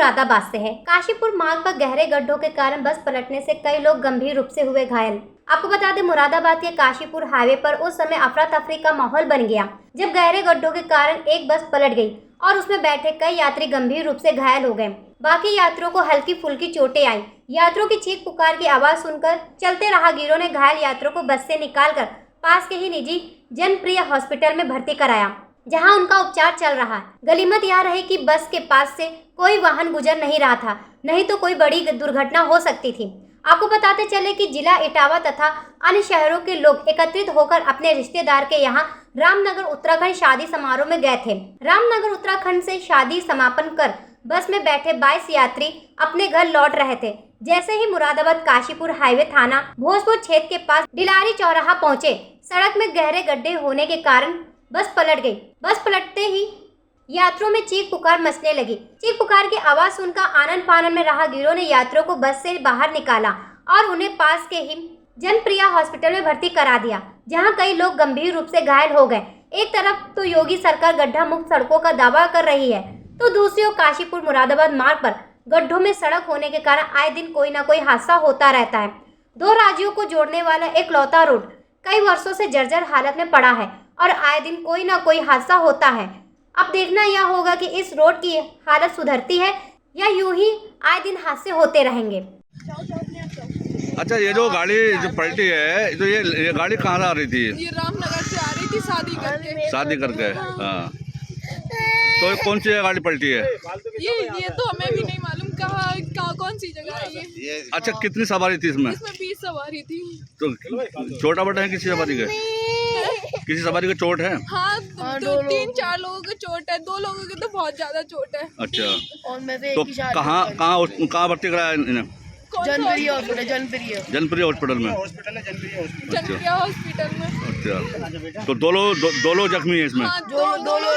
मुरादाबाद से है। काशीपुर मार्ग पर गहरे गड्ढों के कारण बस पलटने से कई लोग गंभीर रूप से हुए घायल। आपको बता दें, मुरादाबाद के काशीपुर हाईवे पर उस समय अफरा तफरी का माहौल बन गया जब गहरे गड्ढों के कारण एक बस पलट गई और उसमें बैठे कई यात्री गंभीर रूप से घायल हो गए। बाकी यात्रियों को हल्की फुल्की चोटें आई। यात्रियों की चीख पुकार की आवाज सुनकर चलते राहगीरों ने घायल यात्रियों को बस से निकालकर पास के ही निजी जनप्रिय हॉस्पिटल में भर्ती कराया, जहां उनका उपचार चल रहा है। गनीमत यह रही कि बस के पास से कोई वाहन गुजर नहीं रहा था, नहीं तो कोई बड़ी दुर्घटना हो सकती थी। आपको बताते चले कि जिला इटावा तथा अन्य शहरों के लोग एकत्रित होकर अपने रिश्तेदार के यहाँ रामनगर उत्तराखंड शादी समारोह में गए थे। रामनगर उत्तराखंड से शादी समापन कर बस में बैठे 22 यात्री अपने घर लौट रहे थे। जैसे ही मुरादाबाद काशीपुर हाईवे थाना भोजपुर क्षेत्र के पास डिलारी चौराहा पहुँचे, सड़क में गहरे गड्ढे होने के कारण बस पलट गई। बस पलटते ही यात्रियों में चीख पुकार मचने लगी। चीख पुकार की आवाज सुनकर आनन फानन में राहगीरों ने यात्रियों को बस से बाहर निकाला और उन्हें पास के ही जनप्रिया हॉस्पिटल में भर्ती करा दिया, जहां कई लोग गंभीर रूप से घायल हो गए। एक तरफ तो योगी सरकार गड्ढा मुक्त सड़कों का दावा कर रही है, तो दूसरी ओर काशीपुर मुरादाबाद मार्ग पर गड्ढों में सड़क होने के कारण आए दिन कोई न कोई हादसा होता रहता है। दो राज्यों को जोड़ने वाला एक लौता रोड कई वर्षों से जर्जर हालत में पड़ा है और आए दिन कोई न कोई हादसा होता है। अब देखना यह होगा कि इस रोड की हालत सुधरती है या यूं ही आए दिन हादसे होते रहेंगे। अच्छा, ये जो गाड़ी जो पलटी है, तो ये गाड़ी कहाँ आ रही थी? ये रामनगर से आ रही थी शादी करके। हाँ, तो कौन सी गाड़ी पलटी है? ये तो हमें भी नहीं मालूम कहाँ कौन सी जगह है ये। अच्छा, कितनी सवारी थी इसमें? इसमें 20 सवारी थी। तो छोटा बड़ा है किसी सवारी के? किसी सवारी को चोट है? हाँ, 3-4 लोगों को चोट है, 2 लोगों की तो बहुत ज्यादा चोट है। अच्छा, तो कहाँ भर्ती कराया इन्हें? जनप्रिय हॉस्पिटल में। जनप्रिय हॉस्पिटल में। अच्छा, तो दो लोग जख्मी है इसमें? हाँ, दो लोग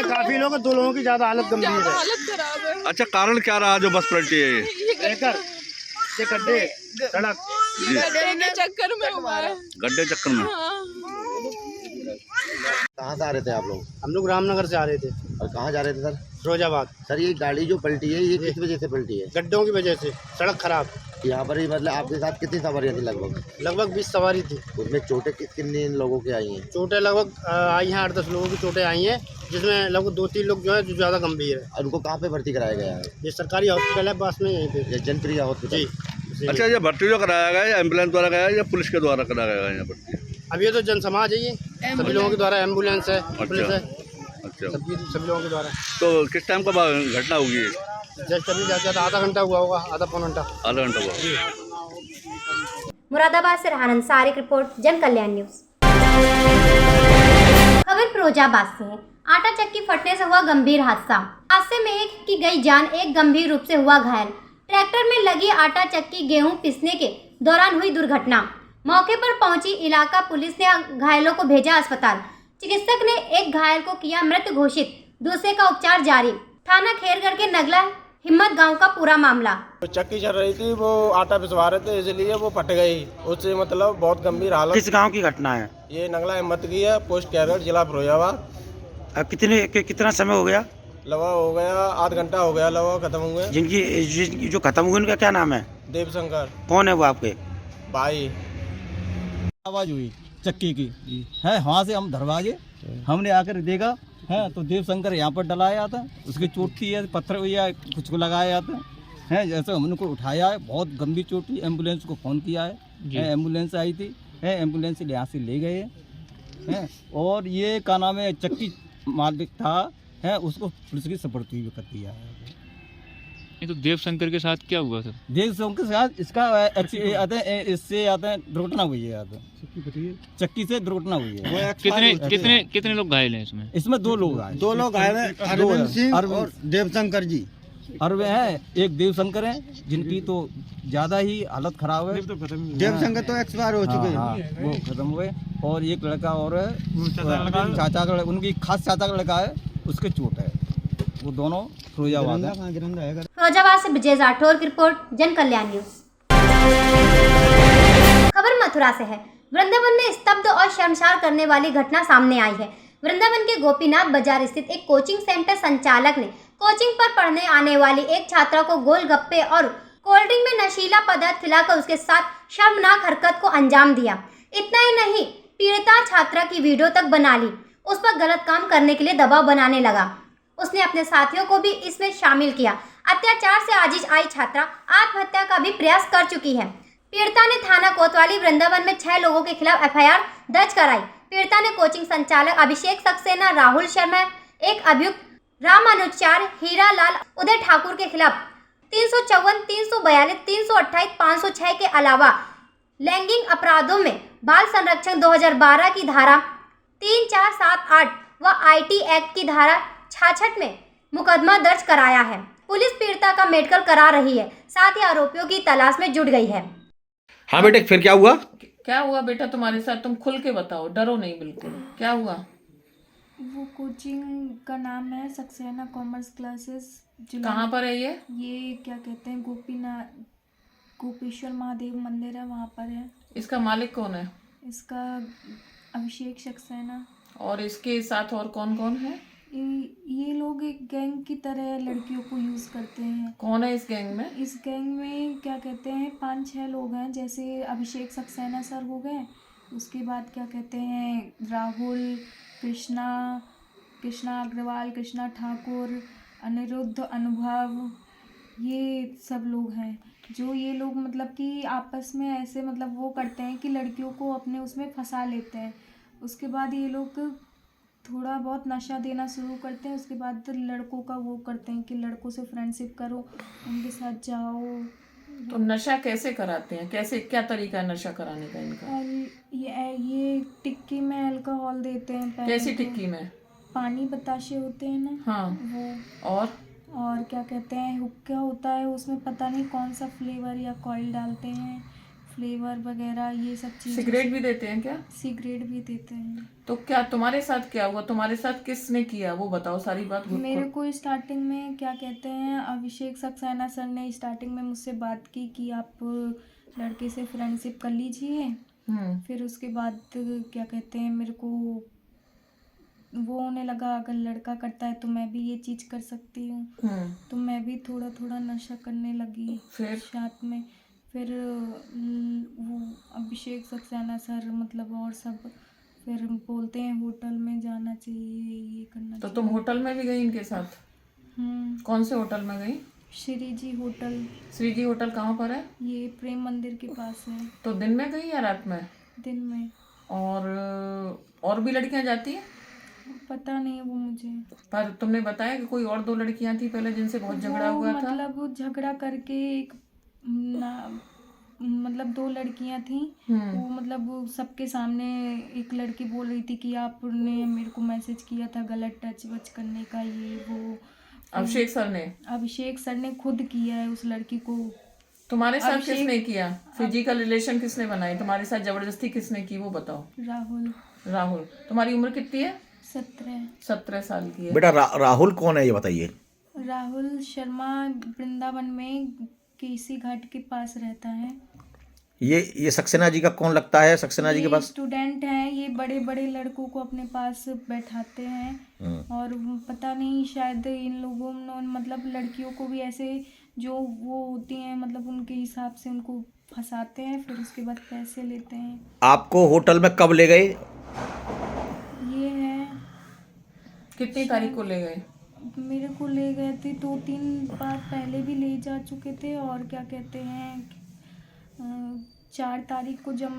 काफी लोग, 2 लोगों की ज्यादा हालत गंभीर है। हालत खराब है। अच्छा, कारण क्या रहा जो बस पलटी है? ये गड्ढे सड़क गड्ढे के चक्कर में हुआ है। गड्ढे चक्कर में। हाँ। कहाँ से आ रहे थे आप लोग? हम लोग रामनगर से आ रहे थे। और कहाँ जा रहे थे सर? फिरोजाबाद। सर, ये गाड़ी जो पलटी है, ये किस वजह से पलटी है? गड्ढों की वजह से, सड़क खराब। यहाँ पर ही मतलब आपके साथ कितनी सवारियाँ थी? लगभग 20 सवारी थी। उसमें चोटें कितने लोगों की आई हैं? चोटें लगभग आई हैं, 8-10 लोगों की चोटें आई हैं, जिसमें लगभग 2-3 लोग जो है जो ज्यादा गंभीर है। और उनको कहाँ पे भर्ती कराया गया है? ये सरकारी हॉस्पिटल है पास में, यहीं पे। ये जनप्रिया हॉस्पिटल। जी। अच्छा, ये भर्ती जो कराया गया है एम्बुलेंस द्वारा गया है या पुलिस के द्वारा कराया गया है यहाँ भर्ती? अब ये तो जन समाज है, ये सभी लोगों के द्वारा, एम्बुलेंस है, पुलिस है, अच्छा, सभी लोगों के द्वारा। तो किस टाइम का घटना होगी? जस्ट अभी जाते आधा घंटा हुआ होगा, आधा पौन घंटा। आधा घंटा हुआ। मुरादाबाद से रहान अंसारी की रिपोर्ट, जन कल्याण न्यूज। खबर फिरोजाबाद से है। आटा चक्की फटने से हुआ गंभीर हादसा। हादसे में एक की गई जान, एक गंभीर रूप से हुआ घायल। ट्रैक्टर में लगी आटा चक्की गेहूं पिसने के दौरान हुई दुर्घटना। मौके पर पहुंची इलाका पुलिस ने घायलों को भेजा अस्पताल। चिकित्सक ने एक घायल को किया मृत घोषित, दूसरे का उपचार जारी। थाना खेरगढ़ के नगला हिम्मत गांव का पूरा मामला। चक्की चल रही थी, वो आटा पिसवा रहे थे, इसलिए वो फट गई। उससे मतलब बहुत गंभीर हालत। किस गांव की घटना है? ये नगला हिम्मत की है, पोस्ट कैरगढ़, जिला फिरोजाबाद। कितना समय हो गया? लवा हो गया, आध घंटा हो गया लवा खत्म हुए। जिनकी जो खत्म हुए उनका क्या नाम है? देवशंकर। कौन है वो आपके भाई? आवाज हुई चक्की की है, वहाँ से हम दरवाजे हमने आकर देखा है तो देवशंकर यहाँ पर डलाया था, उसकी चोट थी है, पत्थर या कुछ को लगाया था है। जैसे हमने को उठाया है, बहुत गंभीर चोट थी। एम्बुलेंस को फ़ोन किया है, एम्बुलेंस आई थी है, एम्बुलेंस यहाँ से ले गए हैं। और ये का नाम है, चक्की मालिक था है, उसको पुलिस की सपुर्द कर दिया है। ये तो देवशंकर के साथ क्या हुआ सर? देवशंकर के साथ इसका इससे आते हैं दुर्घटना हुई है, चक्की से दुर्घटना हुई है। कितने लोग घायल हैं इसमें? इसमें 2 लोग आए। 2 लोग आए हैं, अरविंद सिंह और देवशंकर जी। और वे हैं, एक देवशंकर है जिनकी तो ज्यादा ही हालत खराब है। देवशंकर तो एक्सपायर हो चुके हैं, वो खत्म हुए। और एक लड़का और है, चाचा का, उनकी खास चाचा का लड़का है, उसके चोट है। वो दोनों फिरोजाबाद है। फिरोजाबाद से विजय राठौर की रिपोर्ट, जन कल्याण न्यूज। खबर मथुरा से है। वृंदावन में स्तब्ध और शर्मसार करने वाली घटना सामने आई है। वृंदावन के गोपीनाथ बाजार स्थित एक कोचिंग सेंटर संचालक ने कोचिंग पर पढ़ने आने वाली एक छात्रा को गोलगप्पे और कोल्ड ड्रिंक में नशीला पदार्थ खिलाकर उसके साथ शर्मनाक हरकत को अंजाम दिया। इतना ही नहीं, पीड़िता छात्रा की वीडियो तक बना ली, उस पर गलत काम करने के लिए दबाव बनाने लगा। उसने अपने साथियों को भी इसमें शामिल किया। अत्याचार से आजिज आई छात्रा आत्महत्या का भी प्रयास कर चुकी है। पीड़िता ने थाना कोतवाली वृंदावन में 6 लोगों के खिलाफ FIR दर्ज कराई। पीड़िता ने कोचिंग संचालक अभिषेक सक्सेना, राहुल शर्मा, एक अभियुक्त रामानुचार्य, हीरालाल, उदय ठाकुर के खिलाफ 354, 342, 328, 506 के अलावा लैंगिक अपराधों में बाल संरक्षण 2012 की धारा 3, 4, 7, 8 व IT एक्ट की धारा 66 में मुकदमा दर्ज कराया है। पुलिस पीड़िता का मेडिकल करा रही है, साथ ही आरोपियों की तलाश में जुट गई है। हाँ बेटे, फिर क्या हुआ? क्या हुआ बेटा तुम्हारे साथ? तुम खुल के बताओ, डरो नहीं बिल्कुल। क्या हुआ? वो कोचिंग का नाम है सक्सेना कॉमर्स क्लासेस। कहाँ पर है ये? ये क्या कहते हैं, गोपेश्वर महादेव मंदिर है, वहाँ पर है। इसका मालिक कौन है? इसका अभिषेक सक्सेना। और इसके साथ और कौन कौन है? ये लोग एक गैंग की तरह लड़कियों को यूज़ करते हैं। कौन है इस गैंग में? इस गैंग में क्या कहते हैं 5-6 लोग हैं। जैसे अभिषेक सक्सेना सर हो गए, उसके बाद क्या कहते हैं राहुल, कृष्णा अग्रवाल, कृष्णा ठाकुर, अनिरुद्ध, अनुभव, ये सब लोग हैं। जो ये लोग मतलब कि आपस में ऐसे मतलब वो करते हैं कि लड़कियों को अपने उसमें फंसा लेते हैं। उसके बाद ये लोग थोड़ा बहुत नशा देना शुरू करते हैं। उसके बाद लड़कों का वो करते हैं कि लड़कों से फ्रेंडशिप करो, उनके साथ जाओ। तो नशा कैसे कराते हैं? कैसे, क्या तरीका है नशा कराने का इनका? ये टिक्की में अल्कोहल देते हैं। कैसी टिक्की में? पानी बताशे होते हैं ना, हाँ, वो। और क्या कहते हैं हुक्का होता है, उसमें पता नहीं कौन सा फ्लेवर या कॉइल डालते हैं, फ्लेवर वगैरह ये सब चीज़। सिगरेट भी देते हैं क्या? सिगरेट भी देते हैं। तो क्या तुम्हारे साथ क्या हुआ? तुम्हारे साथ किसने किया वो बताओ सारी बात। मेरे को स्टार्टिंग में क्या कहते हैं अभिषेक सक्सेना सर ने स्टार्टिंग में मुझसे बात की कि आप लड़के से फ्रेंडशिप कर लीजिए। फिर उसके बाद क्या कहते हैं मेरे को वो होने लगा, अगर लड़का करता है तो मैं भी ये चीज़ कर सकती हूँ। तो मैं भी थोड़ा थोड़ा नशा करने लगी फिर साथ में। फिर वो अभिषेक सक्सेना सर मतलब और सब फिर बोलते हैं होटल में जाना चाहिए, ये करना तो चाहिए। तुम होटल में भी गई इनके साथ? कौन से होटल में गई? श्रीजी होटल। श्रीजी होटल कहाँ पर है? ये प्रेम मंदिर के पास है। तो दिन में गई या रात में? दिन में। और भी लड़कियां जाती हैं? पता नहीं वो मुझे। पर तुमने बताया कि कोई और 2 लड़कियां थी पहले जिनसे बहुत झगड़ा हुआ था। मतलब झगड़ा करके एक मतलब 2 लड़कियां थी। वो मतलब सबके सामने एक लड़की बोल रही थी कि आपने मेरे को मैसेज किया था गलत टच वच करने का, ये वो। अभिषेक सर ने खुद किया है उस लड़की को। तुम्हारे साथ किसने किया? फिजिकल रिलेशन किसने बनाई? तुम्हारे साथ जबरदस्ती किसने की वो बताओ। राहुल। तुम्हारी उम्र कितनी है? 17 साल की है। बेटा राहुल कौन है ये बताइए। राहुल शर्मा वृंदावन में केसी घाट के पास रहता है। ये सक्सेना जी का कौन लगता है? सक्सेना जी के पास स्टूडेंट हैं। ये बड़े बड़े लड़कों को अपने पास बैठाते हैं और पता नहीं शायद इन लोगों ने मतलब लड़कियों को भी ऐसे जो वो होती हैं मतलब उनके हिसाब से उनको फंसाते हैं, फिर उसके बाद पैसे लेते हैं। आपको होटल में कब ले गए? ये है कितनी तारीख को ले गए? मेरे को ले गए थे 2-3 बार पहले भी ले जा चुके थे। और क्या कहते हैं 4 तारीख को जब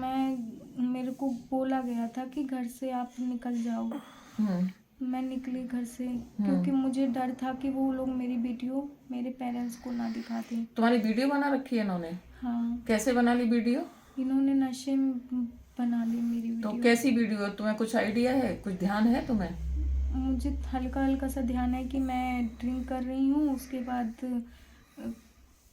मेरे को बोला गया था कि घर से आप निकल जाओ। मैं निकली घर से क्योंकि मुझे डर था कि वो लोग मेरी वीडियो मेरे पेरेंट्स को ना दिखाते। तुम्हारी वीडियो बना रखी है इन्होंने? हाँ। कैसे बना ली वीडियो? इन्होंने नशे में बना ली मेरी वीडियो। तो कैसी वीडियो? तुम्हें कुछ आइडिया है, कुछ ध्यान है तुम्हें? मुझे हल्का हल्का सा ध्यान है कि मैं ड्रिंक कर रही हूँ। उसके बाद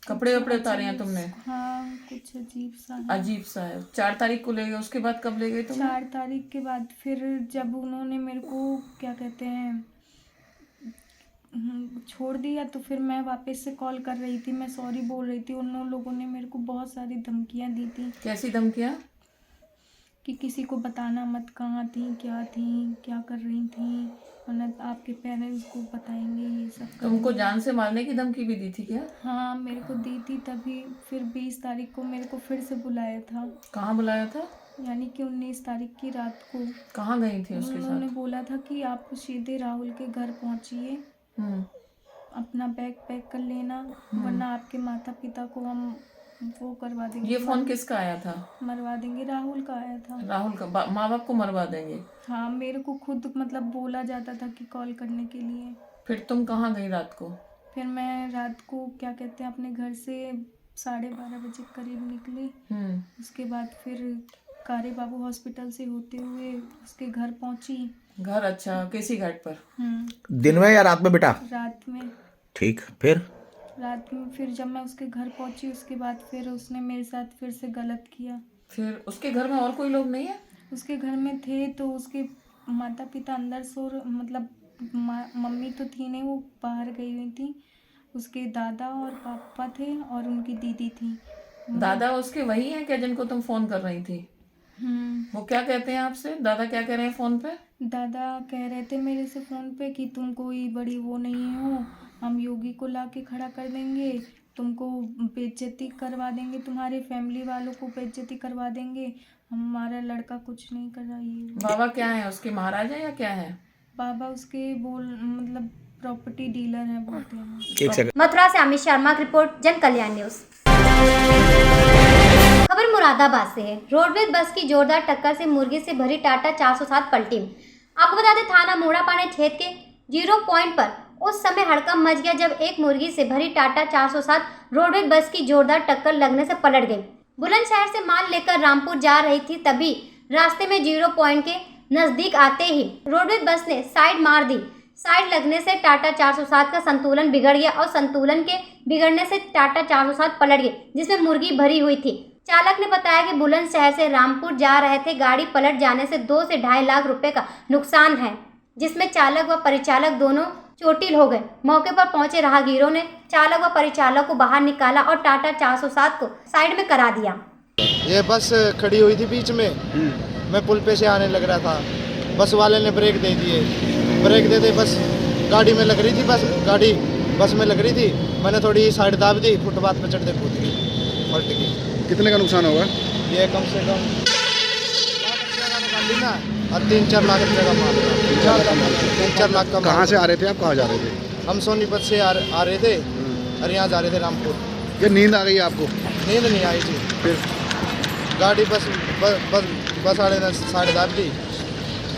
कपड़े वपड़े उतारे हैं तुमने? हाँ, कुछ अजीब सा है। 4 तारीख को ले गए। उसके बाद कब ले गए तुम? 4 तारीख के बाद फिर जब उन्होंने मेरे को क्या कहते हैं छोड़ दिया तो फिर मैं वापस से कॉल कर रही थी, मैं सॉरी बोल रही थी। उन लोगों ने मेरे को बहुत सारी धमकियाँ दी थी। कैसी धमकियाँ? कि किसी को बताना मत, कहाँ थी, क्या कर रही थी, वरना आपके पेरेंट्स को बताएंगे, ये सब। तुमको जान से मारने की धमकी भी दी थी क्या? हाँ, मेरे को दी थी। तभी फिर 20 तारीख को मेरे को फिर से बुलाया था। कहाँ बुलाया था? यानी कि 19 तारीख की रात को। कहाँ गई थी उसके उन्होंने साथ? बोला था कि आप सीधे राहुल के घर पहुंचिए, अपना बैग पैक कर लेना, वरना आपके माता पिता को हम वो करवा देंगे। ये फोन किसका आया था? मरवा देंगे। राहुल का आया था। राहुल का? माँ बाप को मरवा देंगे? हाँ, मेरे को खुद मतलब बोला जाता था कि कॉल करने के लिए। फिर तुम कहाँ गई रात को? फिर मैं रात को क्या कहते हैं अपने घर से 12:30 बजे करीब निकली। उसके बाद फिर कारे बाबू हॉस्पिटल से होते हुए उसके घर पहुंची। घर? अच्छा, किसी घाट पर? दिन में या रात में बेटा? रात में। ठीक, फिर? रात में फिर जब मैं उसके घर पहुंची, उसके बाद फिर उसने मेरे साथ फिर से गलत किया। फिर उसके घर में और कोई लोग नहीं है? उसके घर में थे तो उसके माता पिता अंदर मतलब मम्मी तो थी नहीं, वो बाहर गई हुई थी। उसके दादा और पापा थे और उनकी दीदी थी। दादा उसके वही हैं क्या जिनको तुम फोन कर रही थी? वो क्या कहते हैं आपसे? दादा क्या कह रहे हैं फोन पे? दादा कह रहे थे मेरे से फोन पे कि तुम कोई बड़ी वो नहीं हो, हम योगी को लाके खड़ा कर देंगे, तुमको बेइज्जती करवा देंगे, तुम्हारे फैमिली वालों को बेइज्जती करवा देंगे, हमारा लड़का कुछ नहीं कर रहा। ये बाबा क्या है उसके? महाराजा या क्या है? बाबा उसके मतलब प्रॉपर्टी डीलर है बोलते हैं। एक सेकंड। मथुरा से अमित शर्मा की रिपोर्ट, जन कल्याण न्यूज। खबर मुरादाबाद से है। रोडवेज बस की जोरदार टक्कर से मुर्गी से भरी टाटा 407 पलटी। आपको बता दें, थाना मोड़ापाने क्षेत्र के 0 पॉइंट पर उस समय हड़कंप मच गया जब एक मुर्गी से भरी टाटा 407 रोडवेज बस की जोरदार टक्कर लगने से पलट गई। बुलंदशहर से माल लेकर रामपुर जा रही थी, तभी रास्ते में 0 पॉइंट के नजदीक आते ही रोडवेज बस ने साइड मार दी। साइड लगने से टाटा 407 का संतुलन बिगड़ गया और संतुलन के बिगड़ने से टाटा 407 पलट गई, जिसमें मुर्गी भरी हुई थी। चालक ने बताया कि बुलंदशहर से रामपुर जा रहे थे। गाड़ी पलट जाने से 2 से 2.5 लाख रुपए का नुकसान है, जिसमें चालक व परिचालक दोनों चोटिल हो गए। मौके पर पहुंचे राहगीरों ने चालक व परिचालक को बाहर निकाला और टाटा 407 को साइड में करा दिया। ये बस खड़ी हुई थी बीच में, मैं पुल पे से आने लग रहा था, बस वाले ने ब्रेक दे दिए। ब्रेक देते बस गाड़ी में लग रही थी, गाड़ी बस में लग रही थी। मैंने थोड़ी साइड दाब दी, फुटपाथ पे चढ़ते कूद गई, पलट गई। कितने का नुकसान होगा? ये कम से कम 3-4 लाख रुपये का माल। 3-4 लाख का। कहाँ से आ रहे थे आप? कहाँ जा रहे थे? हम सोनीपत से आ रहे थे और यहाँ जा रहे थे रामपुर। ये नींद आ गई आपको? नींद नहीं आई थी। फिर गाड़ी बस वाले ने साइड दाब दी।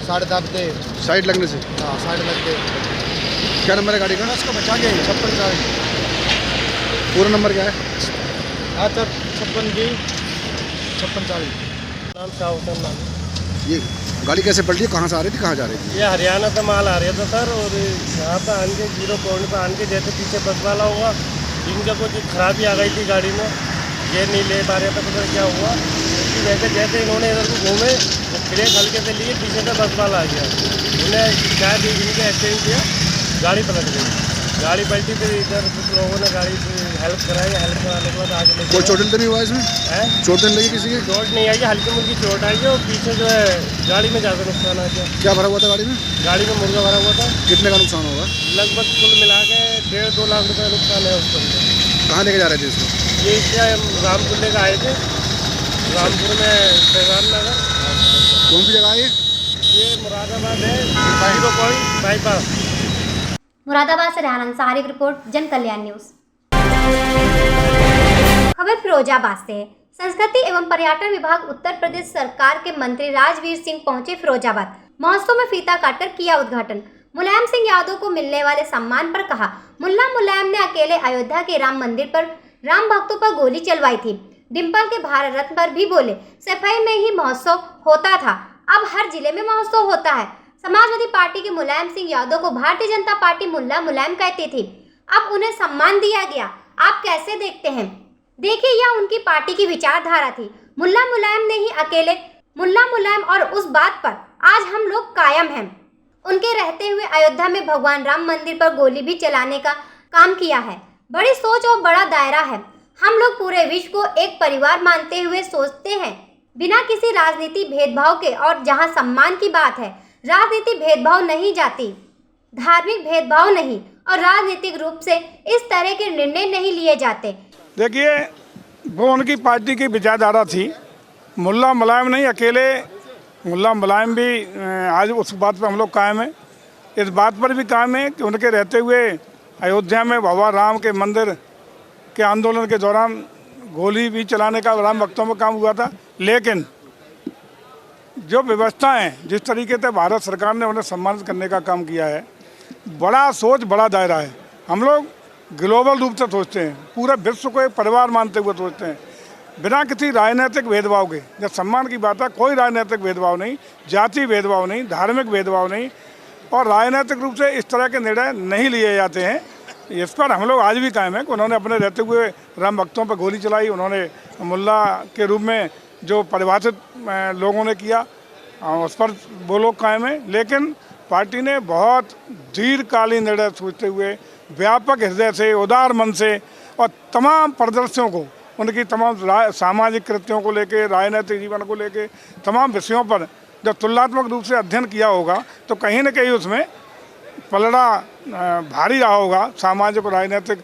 साइड दाबते साइड लगने से? हाँ, साइड लगते। क्या नंबर है गाड़ी का? उसको बचा के 5640। पूरा नंबर क्या है? 56 5640 नाम शाह हुसैन नाम। ये गाड़ी कैसे पलटी? कहाँ से आ रही थी, कहाँ जा रही थी? ये हरियाणा से माल आ रहा था सर, और यहाँ पर आन के 0 पॉइंट पर आन के जैसे पीछे बस वाला हुआ, इनका कुछ खराबी आ गई थी गाड़ी में, ये नहीं ले पा रहे थे, पता क्या हुआ। इसकी वजह से जैसे इन्होंने इधर को घूमे, ब्रेक हल्के से लिए, पीछे से बस वाला आ गया, उन्हें शायद इनके एक्सीडेंट किया, गाड़ी पलट गई। गाड़ी पलटी, फिर इधर कुछ लोगों ने गाड़ी हेल्प कराई। हेल्प कराने के बाद आगे कोई चोट तो नहीं हुआ इसमें? चोट नहीं लगी किसी की? चोट नहीं आई, हल्की मुल्की चोट आई है, और पीछे जो है गाड़ी में ज़्यादा नुकसान आ गया। क्या भरा हुआ था गाड़ी में? गाड़ी में मुर्गा भरा हुआ था। कितने का नुकसान होगा? लगभग कुल मिला के 1.5-2 लाख रुपये नुकसान है उसके अंदर। कहाँ लेके जा रहे थे इसको? ये इसलिए हम रामपुर लेकर आए थे, रामपुर में फैजान नगर। कौन सी जगह है ये मुरादाबाद है, 0 पॉइंट बाईपास। मुरादाबाद से रेहान अंसारी की रिपोर्ट, जन कल्याण न्यूज। खबर फिरोजाबाद से है। संस्कृति एवं पर्यटन विभाग उत्तर प्रदेश सरकार के मंत्री राजवीर सिंह पहुंचे फिरोजाबाद। महोत्सव में फीता काटकर किया उद्घाटन। मुलायम सिंह यादव को मिलने वाले सम्मान पर कहा, मुल्ला मुलायम ने अकेले अयोध्या के राम मंदिर पर राम भक्तों पर गोली चलवाई थी। डिम्पल के भारत रत्न पर भी बोले, सफाई में ही महोत्सव होता था, अब हर जिले में महोत्सव होता है। समाजवादी पार्टी के मुलायम सिंह यादव को भारतीय जनता पार्टी मुल्ला मुलायम कहती थी, अब उन्हें सम्मान दिया गया, आप कैसे देखते हैं? देखिए, यह उनकी पार्टी की विचारधारा थी। मुल्ला मुलायम ने ही अकेले मुल्ला मुलायम और उस बात पर आज हम लोग कायम हैं। उनके रहते हुए अयोध्या में भगवान राम मंदिर पर गोली भी चलाने का काम किया है। बड़ी सोच और बड़ा दायरा है। हम लोग पूरे विश्व को एक परिवार मानते हुए सोचते हैं। बिना किसी राजनीति भेदभाव के, और जहां सम्मान की बात है, राजनीति भेदभाव नहीं जाती, धार्मिक भेदभाव नहीं, और राजनीतिक रूप से इस तरह के निर्णय नहीं लिए जाते। देखिए, वो उनकी पार्टी की विचारधारा थी। मुल्ला मुलायम नहीं, अकेले मुल्ला मुलायम भी आज उस बात पर हम लोग कायम हैं। इस बात पर भी कायम है कि उनके रहते हुए अयोध्या में भगवान राम के मंदिर के आंदोलन के दौरान गोली भी चलाने का राम भक्तों में काम हुआ था। लेकिन जो व्यवस्था है, जिस तरीके से भारत सरकार ने उन्हें सम्मानित करने का काम किया है, बड़ा सोच, बड़ा दायरा है। हम लोग ग्लोबल रूप से सोचते हैं, पूरे विश्व को एक परिवार मानते हुए सोचते हैं, बिना किसी राजनीतिक भेदभाव के। जब सम्मान की बात है, कोई राजनीतिक भेदभाव नहीं, जाति भेदभाव नहीं, धार्मिक भेदभाव नहीं, और राजनीतिक रूप से इस तरह के निर्णय नहीं लिए जाते हैं। इस पर हम लोग आज भी कायम हैं कि उन्होंने अपने रहते हुए राम भक्तों पर गोली चलाई, उन्होंने मुल्ला के रूप में जो परिभाषित लोगों ने किया, उस पर वो लोग कायम हैं। लेकिन पार्टी ने बहुत दीर्घकालीन निर्णय सोचते हुए, व्यापक हृदय से, उदार मन से, और तमाम परिदृश्यों को, उनकी तमाम सामाजिक कृत्यों को लेके, राजनीतिक जीवन को लेके, तमाम विषयों पर जब तुलनात्मक रूप से अध्ययन किया होगा तो कहीं न कहीं उसमें पलड़ा भारी रहा होगा सामाजिक और राजनीतिक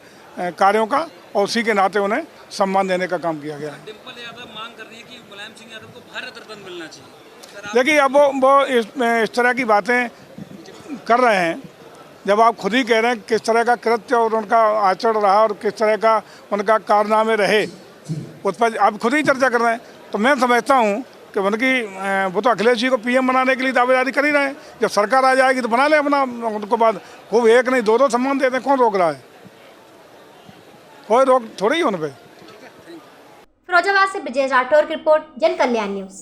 कार्यों का, और उसी के नाते उन्हें सम्मान देने का काम किया गया है। डिंपल यादव मांग कर रही है कि मुलायम सिंह यादव को भारत रत्न मिलना चाहिए। देखिए, अब वो इस तरह की बातें कर रहे हैं, जब आप खुद ही कह रहे हैं किस तरह का कृत्य और उनका आचरण रहा और किस तरह का उनका कारनामे रहे, उस पर आप खुद ही चर्चा कर रहे हैं। तो मैं समझता हूँ कि वो तो अखिलेश जी को पीएम बनाने के लिए दावेदारी कर ही रहे हैं। जब सरकार आ जाएगी तो बना ले अपना, उनको बाद खूब एक नहीं दो सम्मान देते हैं। कौन रोक रहा है? कोई रोक थोड़ी है उन पर। फिरोजाबाद से ब्रजेश राठौर की रिपोर्ट, जन कल्याण न्यूज।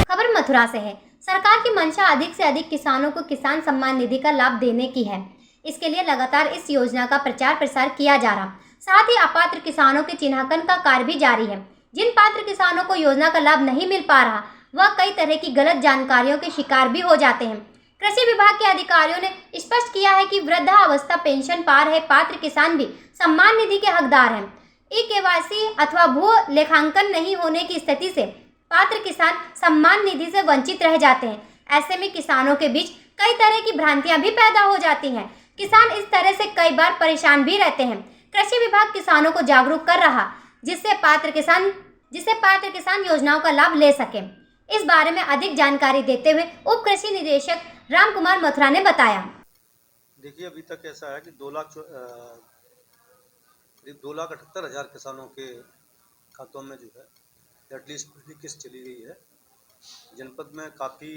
खबर मथुरा से है। सरकार की मंशा अधिक से अधिक किसानों को किसान सम्मान निधि का लाभ देने की है। इसके लिए लगातार इस योजना का प्रचार प्रसार किया जा रहा, साथ ही अपात्र किसानों के चिन्हांकन का कार्य भी जारी है। जिन पात्र किसानों को योजना का लाभ नहीं मिल पा रहा, वह कई तरह की गलत जानकारियों के शिकार भी हो जाते हैं। कृषि विभाग के अधिकारियों ने स्पष्ट किया है कि वृद्धावस्था पेंशन पा रहे पात्र किसान भी सम्मान निधि के हकदार हैं। ई-केवाईसी अथवा भू लेखांकन नहीं होने की स्थिति से पात्र किसान सम्मान निधि से वंचित रह जाते हैं। ऐसे में किसानों के बीच कई तरह की भ्रांतियां भी पैदा हो जाती हैं। किसान इस तरह से कई बार परेशान भी रहते हैं। कृषि विभाग किसानों को जागरूक कर रहा, जिससे पात्र किसान योजनाओं का लाभ ले सके। इस बारे में अधिक जानकारी देते हुए उप कृषि निदेशक राम कुमार मथुरा ने बताया। देखिए, अभी तक ऐसा है कि 2,78,000 किसानों के खातों में जो है एटलीस्ट पहली किस्त चली गई है। जनपद में काफ़ी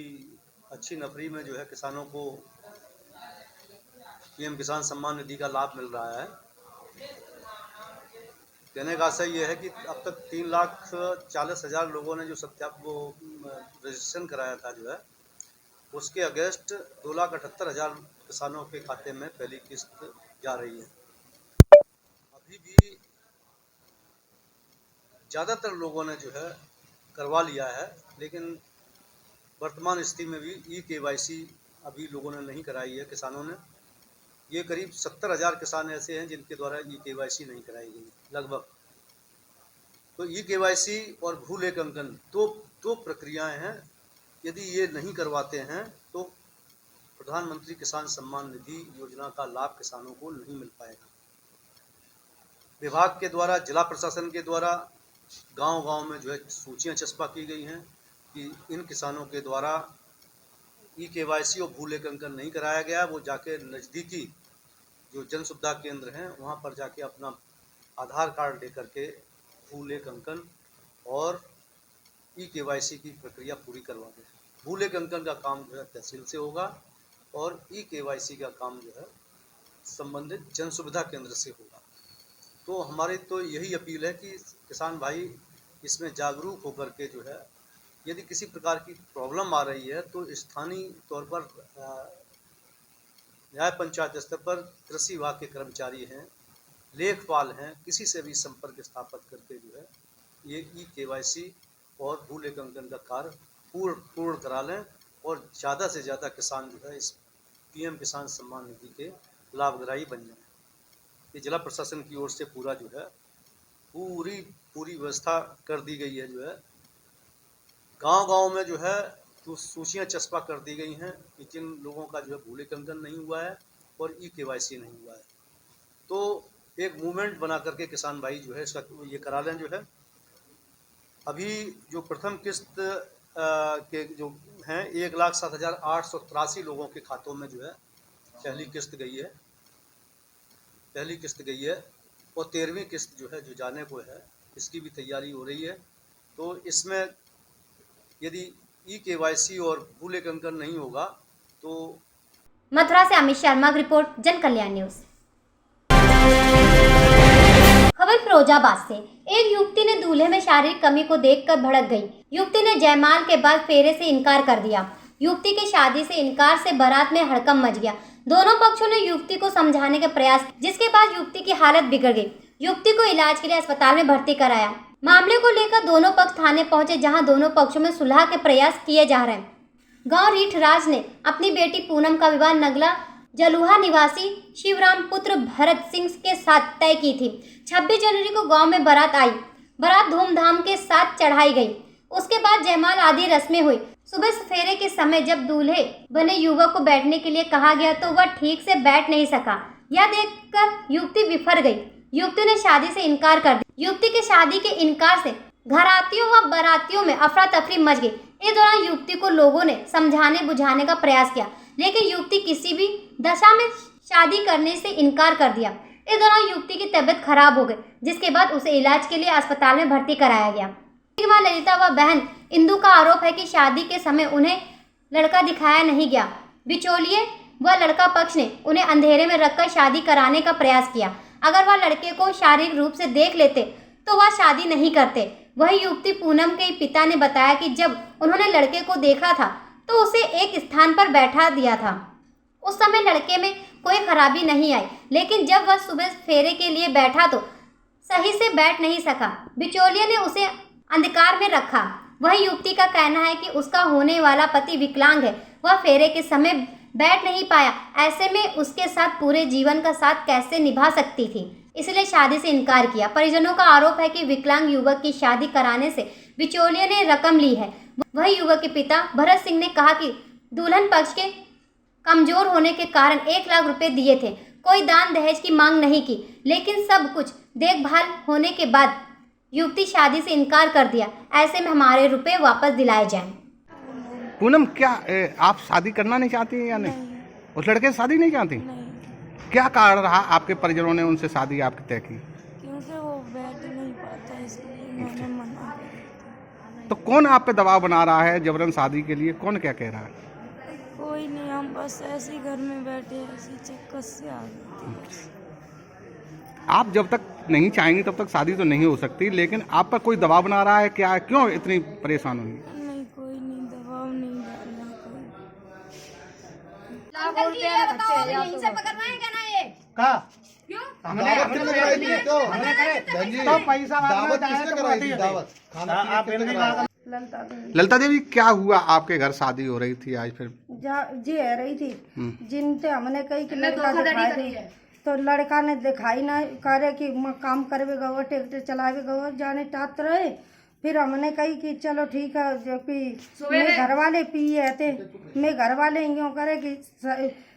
अच्छी नफरी में जो है किसानों को पीएम किसान सम्मान निधि का लाभ मिल रहा है। कहने का आशय ये है कि अब तक 3,40,000 लोगों ने जो रजिस्ट्रेशन कराया था जो है, उसके अगेंस्ट 2,78,000 किसानों के खाते में पहली किस्त जा रही है। अभी भी ज़्यादातर लोगों ने जो है करवा लिया है, लेकिन वर्तमान स्थिति में भी ई-केवाईसी अभी लोगों ने नहीं कराई है किसानों ने। ये करीब 70,000 किसान ऐसे हैं जिनके द्वारा ई-केवाईसी नहीं कराई गई लगभग। तो ई-केवाईसी और भू लेखांकन दो प्रक्रियाएं हैं। यदि ये नहीं करवाते हैं तो प्रधानमंत्री किसान सम्मान निधि योजना का लाभ किसानों को नहीं मिल पाएगा। विभाग के द्वारा, जिला प्रशासन के द्वारा गांव-गांव में जो है सूचियां चस्पा की गई हैं कि इन किसानों के द्वारा ई-केवाईसी और भू लेखांकन नहीं कराया गया, वो जाके नज़दीकी जो जन सुविधा केंद्र हैं वहाँ पर जाके अपना आधार कार्ड लेकर के भू लेखांकन और ई-केवाईसी की प्रक्रिया पूरी करवा दें। भू लेखांकन का काम जो है तहसील से होगा और ई-केवाईसी का काम जो है संबंधित जन सुविधा केंद्र से होगा। तो हमारी तो यही अपील है कि किसान भाई इसमें जागरूक होकर के जो है, यदि किसी प्रकार की प्रॉब्लम आ रही है तो स्थानीय तौर पर न्याय पंचायत स्तर पर कृषि विभाग के कर्मचारी हैं, लेखपाल हैं, किसी से भी संपर्क स्थापित करके जो है ये ई-केवाईसी और भू लेखांकन का कार्य पूर्ण करा लें और ज़्यादा से ज़्यादा किसान जो है इस पीएम किसान सम्मान निधि के लाभग्राही बन जाए। ये जिला प्रशासन की ओर से पूरा जो है पूरी व्यवस्था कर दी गई है। जो है गांव-गांव में जो है तो सूचियां चस्पा कर दी गई हैं कि जिन लोगों का जो है भूले कंकन नहीं हुआ है और ई-केवाईसी नहीं हुआ है, तो एक मूवमेंट बना करके किसान भाई जो है इसका ये करा लें। जो है अभी जो प्रथम किस्त के जो हैं 1,07,883 लोगों के खातों में जो है पहली किस्त गई है और 13वीं किस्त जो है जो जाने को है, इसकी भी तैयारी हो रही है। तो इसमें यदि ई-केवाईसी और भूले कंकन नहीं होगा तो। मथुरा से अमित शर्मा की रिपोर्ट, जन कल्याण न्यूज। खबर फिरोजाबाद से। एक युवती ने दूल्हे में शारीरिक कमी को देखकर भड़क गई। युवती ने जयमाल के बाद फेरे से इनकार कर दिया। युवती के शादी से इनकार से बारात में हड़कंप मच गया। दोनों पक्षों ने युवती को समझाने का प्रयास, जिसके बाद युवती की हालत बिगड़ गई। युवती को इलाज के लिए अस्पताल में भर्ती कराया। मामले को लेकर दोनों पक्ष थाने पहुंचे, जहां दोनों पक्षों में सुलह के प्रयास किए जा रहे हैं। गांव रीठराज ने अपनी बेटी पूनम का विवाह नगला जलुहा निवासी शिवराम पुत्र भरत सिंह के साथ तय की थी। 26 जनवरी को गांव में बारात आई। बारात धूमधाम के साथ चढ़ाई गई। उसके बाद जयमाल आदि रस्में हुई। सुबह फेरे के समय जब दूल्हे बने युवक को बैठने के लिए कहा गया तो वह ठीक से बैठ नहीं सका। यह देखकर युवती विफर गई। युवती ने शादी से इनकार कर दिया। युवती के शादी के इनकार से घरातियों व बारातियों में अफरा तफरी मच गई। इस दौरान युवती को लोगों ने समझाने बुझाने का प्रयास किया, लेकिन युवती किसी भी दशा में शादी करने से इनकार कर दिया। इस दौरान युवती की तबीयत खराब हो गई, जिसके बाद उसे इलाज के लिए अस्पताल में भर्ती कराया गया। मां ललिता व बहन इंदु का आरोप है कि शादी के समय उन्हें लड़का दिखाया नहीं गया। बिचौलिए व लड़का पक्ष ने उन्हें अंधेरे में रखकर शादी कराने का प्रयास किया। अगर वह लड़के को शारीरिक रूप से देख लेते तो वह शादी नहीं करते। वही युवती पूनम के पिता ने बताया कि जब उन्होंने लड़के को देखा था तो उसे एक स्थान पर बैठा दिया था। उस समय लड़के में कोई खराबी नहीं आई, लेकिन जब वह सुबह फेरे के लिए बैठा तो सही से बैठ नहीं सका। बिचौलिए ने उसे अंधकार में रखा। वही युवती का कहना है कि उसका होने वाला पति विकलांग है। वह फेरे के समय बैठ नहीं पाया। ऐसे में उसके साथ पूरे जीवन का साथ कैसे निभा सकती थी, इसलिए शादी से इनकार किया। परिजनों का आरोप है कि विकलांग युवक की शादी कराने से बिचौलिए ने रकम ली है। वही युवक के पिता भरत सिंह ने कहा कि दुल्हन पक्ष के कमजोर होने के कारण 1 लाख रुपए दिए थे। कोई दान दहेज की मांग नहीं की, लेकिन सब कुछ देखभाल होने के बाद युवती शादी से इनकार कर दिया। ऐसे में हमारे रुपए वापस दिलाए जाएं। पूनम, क्या आप शादी करना नहीं चाहती हैं या नहीं? उस लड़के से शादी नहीं चाहती? क्या कारण रहा आपके परिजनों ने उनसे शादी आपकी तय की? क्योंकि वो बैठ नहीं पाता, इसलिए मैंने मना कर दिया। तो कौन आप पे दबाव बना रहा है जबरन शादी के लिए? कौन क्या कह रहा है? कोई नहीं, हम बस ऐसे ही घर में बैठे ऐसी चक्कर से आ गए। आप जब तक नहीं चाहेंगी तब तक शादी तो नहीं हो सकती, लेकिन आप पर कोई दबाव बना रहा है क्या? क्यों इतनी परेशान हुई? नहीं, कोई नहीं, दबाव नहीं डालना कोई। यहीं से पकड़वाएंगे ना ये का क्यों? हमने करे तो पैसा दावत किसने कराई थी? दावत खाना ललिता देवी, क्या हुआ आपके घर शादी हो रही थी आज फिर? जी है रही थी, जिनसे हमने कही कि लड़का दिखाई दे, तो लड़का ने दिखाई ना करे कि काम करवे गो, ट्रैक्टर चलावे गो, जाने टात रहे। फिर हमने कही कि चलो ठीक है, जो कि मैं घर वाले पिए थे, मैं घर वाले यूँ करे कि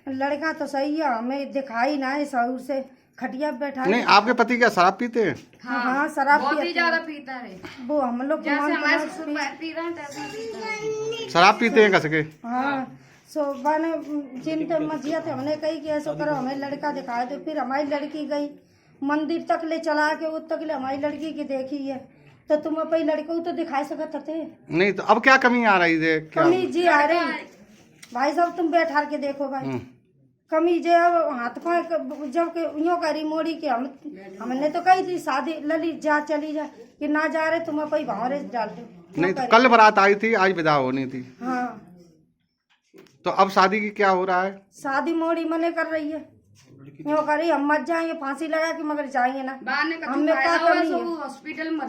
लड़का तो सही है, हमें दिखाई ना है शौर से, खटिया बैठा। नहीं, आपके पति क्या शराब पीते हैं? हाँ, शराब ज्यादा पीता है वो। हम लोग शराब पीते हैं कसके? हाँ, सो बने जिनते मजिया थे, हमने कही कि ऐसा करो, हमें लड़का दिखाए। तो फिर हमारी लड़की गई मंदिर तक ले चला के, उस तक ले हमारी लड़की की देखी है। तो तुम अपनी लड़के को तो दिखा सकते थे नहीं, तो अब क्या कमी आ रही है? कमी जी आ रही भाई साहब, तुम बैठा के देखो भाई, कमी जो अब हाथ पाँव जब यूँ करी मोड़ी के हमने तो कही थी शादी ललित जा चली जा, कि ना जा रहे तुम अपनी भावरे डाल दो। नहीं, तो कल बारात आई थी, आज विदा होनी थी। हाँ, तो अब शादी की क्या हो रहा है? शादी मोड़ी मने कर रही है, यूँ करी हम मत जाएंगे, फांसी लगा के मगर जाएंगे ना, हमें क्या कमी है? हॉस्पिटल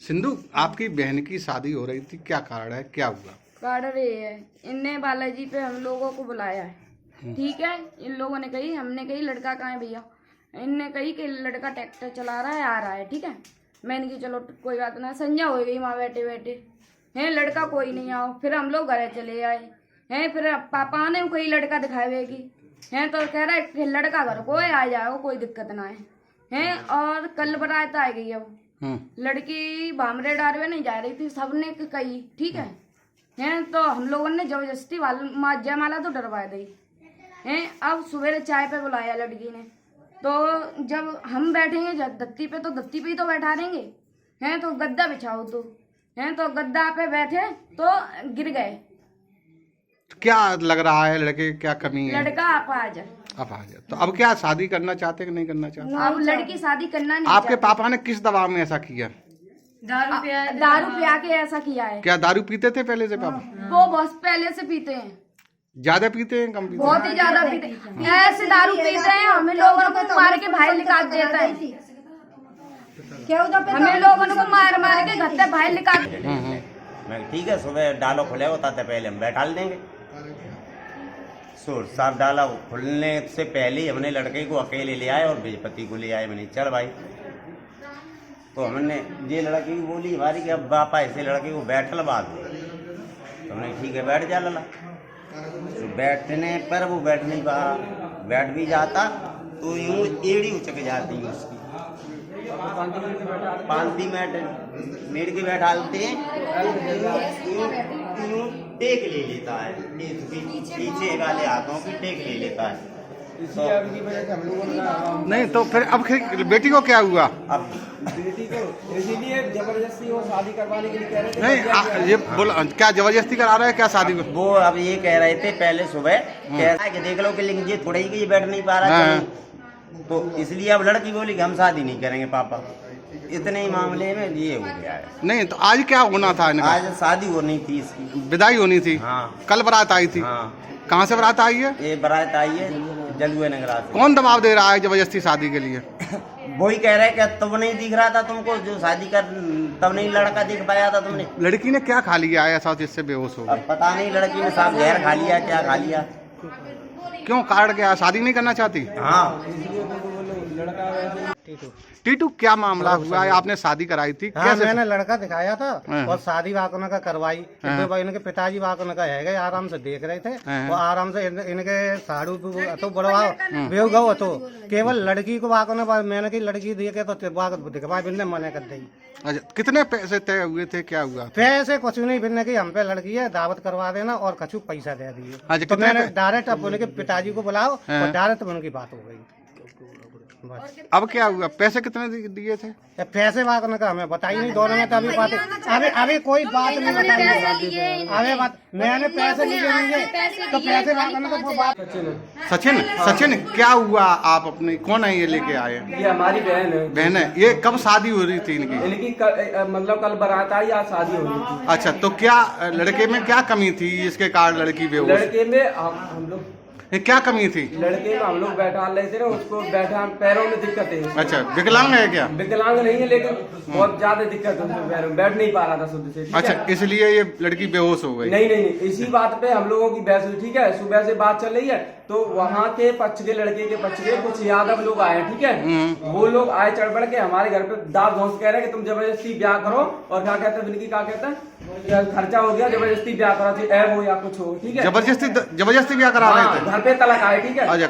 सिंधु, आपकी बहन की शादी हो रही थी, क्या कारण है, क्या हुआ? कारण ये है, इनने बालाजी पे हम लोगों को बुलाया है, ठीक है। इन लोगों ने कही, हमने कही लड़का कहाँ है भैया, इनने कही कि लड़का ट्रैक्टर चला रहा है, आ रहा है, ठीक है। मैंने की चलो कोई बात ना, संध्या हो गई वहाँ बैठे बैठे हैं, लड़का कोई नहीं आओ। फिर हम लोग घर चले आए हैं। फिर पापा ने कोई लड़का दिखाएगी हैं, तो कह रहा है कि लड़का घर को आ जाओ, कोई दिक्कत ना है। और कल बारात आ गई। अब लड़की भामरे डारवे नहीं जा रही थी, सबने कही, ठीक है। तो हम लोगों ने जबरदस्ती जयमाला तो डरवा दी हैं। अब सुबह चाय पे बुलाया लड़की ने, तो जब हम बैठेंगे दत्ती पे, तो दत्ती पे ही तो बैठा देंगे हैं। तो गद्दा बिछाओ तो हैं, तो गद्दा पे बैठे तो गिर गए। क्या लग रहा है, लड़के क्या कमी है? लड़का आप आ जाए। तो अब क्या शादी करना चाहते हैं कि नहीं करना चाहते? अब लड़की शादी करना नहीं आपके पापा ने किस दबाव में ऐसा किया? दारू पिया के ऐसा किया है। क्या दारू पीते थे पहले से पापा? वो बहुत पहले से पीते हैं। ज्यादा पीते हैं कम पीते हैं? बहुत ही ज्यादा पीते हैं। ऐसे दारू पीते हैं, हमें लोगों को मार के बाहर निकाल देता है। हमें लोगों को मार मार के घर से बाहर निकाल। मैं ठीक है, सुबह डालो खुले होता था, पहले हम बैठा देंगे। शोर साहब डाला खुलने से पहले ही हमने लड़के को अकेले ले आए और बेजपति को ले आए। मैंने चल भाई, तो हमने ये लड़की की बोली हमारी कि अब बापा ऐसे लड़के को बैठल बात, तो हमने ठीक है बैठ जा लला। तो बैठने पर वो बैठ नहीं पा, बैठ भी जाता तो यूँ एड़ी उचक जाती है उसकी। 5 मिनट मेड़ के बैठाते हैं, टेक ले लेता है, पीछे वाले हाथों की टेक ले लेता है। नहीं तो फिर अब बेटी को क्या हुआ? अब बेटी को इसीलिए जबरदस्ती वो शादी करवाने के लिए कह रहे थे। नहीं ये बोला क्या जबरदस्ती करा रहे हैं क्या शादी को? वो अब ये कह रहे थे पहले सुबह कह रहा है कि देख लो कि लेकिन ये थोड़ा ही कि ये बैठ नहीं पा रहा है, तो इसलिए अब लड़की बोली कि हम शादी नहीं करेंगे पापा। इतने ही मामले में ये हो गया है। नहीं तो आज क्या होना था इनका? आज शादी होनी थी इसकी, विदाई होनी थी। हाँ। कल बारात आई थी। हाँ। कहाँ से बारात आई है? ये बारात आई है जलुए नगरा से। कौन दबाव दे रहा है जबरदस्ती शादी के लिए? वही कह रहे कि तब नहीं दिख रहा था तुमको, जो शादी कर तब नहीं लड़का दिख पाया था तुमने। लड़की ने क्या खा लिया है ऐसा जिससे बेहोश हो? अब पता नहीं लड़की ने साफ जहर खा लिया, क्या खा लिया। क्यों कारण क्या? शादी नहीं करना चाहती? हाँ। टीटू क्या मामला हुआ है? आपने शादी कराई थी? हाँ, मैंने लड़का दिखाया था और शादी वाकन का करवाई। इनके पिताजी वाकन का है, आराम से देख रहे थे और आराम से इनके साड़ू तो बढ़वाओ बेव गो तो केवल लड़की को वाकन मैंने की लड़की देखे तो दिखवा बिन्ने मने कर दी। अच्छा, कितने पैसे तय हुए थे? क्या हुआ? पैसे कुछ नहीं बिन्ने की हम पे लड़की है, दावत करवा देना और कछु पैसा दे दिए। अच्छा, तो मैंने डायरेक्ट अब उनके पिताजी को बुलाओ और डायरेक्ट उनकी बात हो गई। अब क्या हुआ? पैसे कितने दिए थे? पैसे वाकन का हमें बताई नहीं, दोनों में तो अभी बात अभी कोई बात नहीं बताई। अभी बात मैंने पैसे नहीं देंगे तो पैसे वाकन का वो बात। सचिन क्या हुआ? आप अपनी कौन है ये लेके आए? ये हमारी बहन है। बहन है। ये कब शादी हो रही थी इनकी? मतलब कल बारात आई, आज शादी हो रही थी। अच्छा, तो क्या लड़के में क्या कमी थी इसके कारण लड़की बेहोश? लड़के में हम लोग क्या कमी थी? लड़के में हम लोग बैठा रहे थे ना, उसको बैठा पैरों में दिक्कत है। अच्छा, विकलांग है क्या? विकलांग नहीं है, लेकिन बहुत ज्यादा दिक्कत है पैरों में, बैठ नहीं पा रहा था शुद्ध से। अच्छा, इसलिए ये लड़की बेहोश हो गई? नहीं, इसी बात पे हम लोगों की बहस हुई। ठीक है, सुबह से बात चल रही है, तो वहाँ के पक्ष के लड़के के पक्ष के कुछ यादव लोग आए, ठीक है। वो लोग आए चढ़ बढ़ के हमारे घर पे दाब धौंस कह रहे कि तुम जबरदस्ती ब्याह करो, और क्या कहते हैं बिल्कुल क्या कहते हैं खर्चा हो गया, जबरदस्ती ब्याह करा थी, ऐब हो या कुछ हो, ठीक है। जबरदस्ती ब्याह करा रहे थे? घर पे तलाक आए, ठीक है। अच्छा,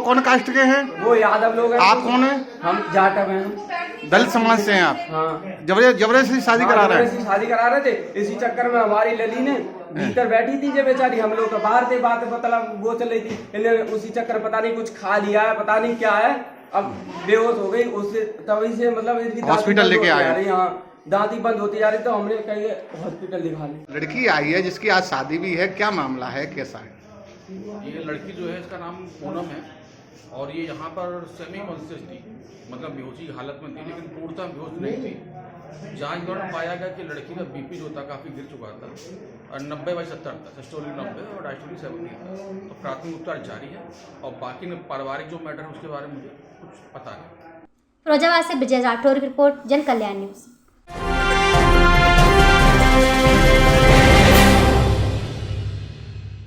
कौन कास्ट के हैं? वो यादव लोग हैं। आप कौन है? हम जाटव हैं, दलित समाज से हैं आप? हाँ। जबरदस्ती शादी करा रहे हैं? शादी करा रहे थे। इसी चक्कर में हमारी लली ने भीतर बैठी थी जो बेचारी, हम लोग बाहर थे, बात मतलब वो चल रही थी, इन्हें उसी चक्कर पता नहीं कुछ खा लिया है, पता नहीं क्या है, अब बेहोश हो गई। उससे तभी से मतलब हॉस्पिटल लेके आए। यहाँ दांत ही बंद होती जा रही, तो हमने कहीं हॉस्पिटल दिखा ली। लड़की आई है जिसकी आज शादी भी है, क्या मामला है, कैसा है? ये लड़की जो है, इसका नाम पूनम है, और ये यहाँ पर सेमी कॉन्शियस थी, मतलब बेहोशी की हालत में थी, लेकिन पूर्णतः बेहोश नहीं थी। जांच दौरान पाया गया कि लड़की का बीपी जो था काफ़ी गिर चुका था, और 90/70 था, सिस्टोलिक 90 और डायस्टोलिक 70 था। तो प्राथमिक उपचार जारी है, और बाकी में पारिवारिक जो मैटर है उसके बारे में मुझे कुछ पता नहीं। फिरोजाबाद से विजय राठौर की रिपोर्ट, जन कल्याण न्यूज।